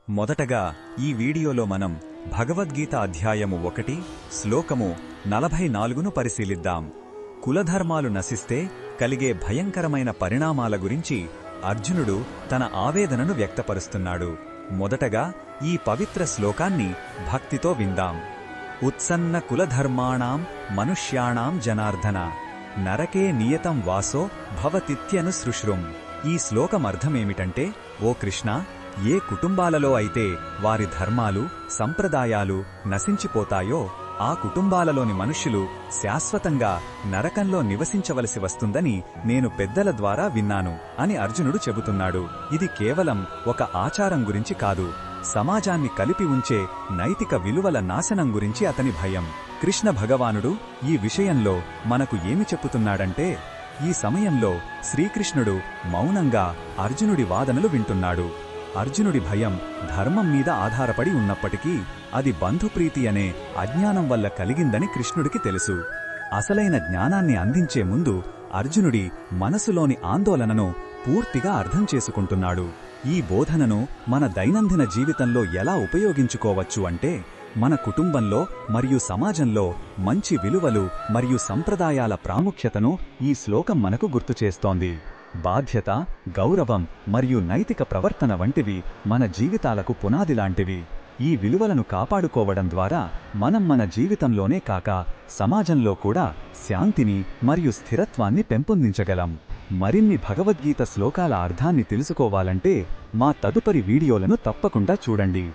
మొదటగా ఈ వీడియోలో మనం భగవద్గీత అధ్యాయము 1 శ్లోకము 44ను పరిశీలిద్దాం. కులధర్మాలు నశిస్తే కలిగే భయంకరమైన పరిణామాల గురించి అర్జునుడు తన ఆవేదనను వ్యక్తపరుస్తున్నాడు. మొదటగా ఈ పవిత్ర శ్లోకాన్ని భక్తితో విందాం. ఉత్సన్న కులధర్మాణాం మనుష్యాణాం జనార్దన నరకే నియతం వాసో భవతిత్యను సృశ్రుం. ఈ శ్లోకమర్థమేమిటంటే, ఓ కృష్ణ, ఏ కుటుంబాలలో అయితే వారి ధర్మాలు సంప్రదాయాలు నశించిపోతాయో ఆ కుటుంబాలలోని మనుష్యులు శాశ్వతంగా నరకంలో నివసించవలసి వస్తుందని నేను పెద్దల ద్వారా విన్నాను అని అర్జునుడు చెబుతున్నాడు. ఇది కేవలం ఒక ఆచారం గురించి కాదు, సమాజాన్ని కలిపి ఉంచే నైతిక విలువల నాశనం గురించి అతని భయం. కృష్ణ భగవానుడు ఈ విషయంలో మనకు ఏమి చెప్పుతున్నాడంటే, ఈ సమయంలో శ్రీకృష్ణుడు మౌనంగా అర్జునుడి వాదనలు వింటున్నాడు. అర్జునుడి భయం ధర్మం మీద ఆధారపడి ఉన్నప్పటికీ అది బంధుప్రీతి అనే అజ్ఞానం వల్ల కలిగిందని కృష్ణుడికి తెలుసు. అసలైన జ్ఞానాన్ని అందించే ముందు అర్జునుడి మనసులోని ఆందోళనను పూర్తిగా అర్థం చేసుకుంటున్నాడు. ఈ బోధనను మన దైనందిన జీవితంలో ఎలా ఉపయోగించుకోవచ్చు అంటే, మన కుటుంబంలో మరియు సమాజంలో మంచి విలువలు మరియు సంప్రదాయాల ప్రాముఖ్యతను ఈ శ్లోకం మనకు గుర్తుచేస్తోంది. బాధ్యత, గౌరవం మరియు నైతిక ప్రవర్తన వంటివి మన జీవితాలకు పునాదిలాంటివి. ఈ విలువలను కాపాడుకోవడం ద్వారా మనం మన జీవితంలోనే కాక సమాజంలో కూడా శాంతిని మరియు స్థిరత్వాన్ని పెంపొందించగలం. మరిన్ని భగవద్గీత శ్లోకాల అర్థాన్ని తెలుసుకోవాలంటే మా తదుపరి వీడియోలను తప్పకుండా చూడండి.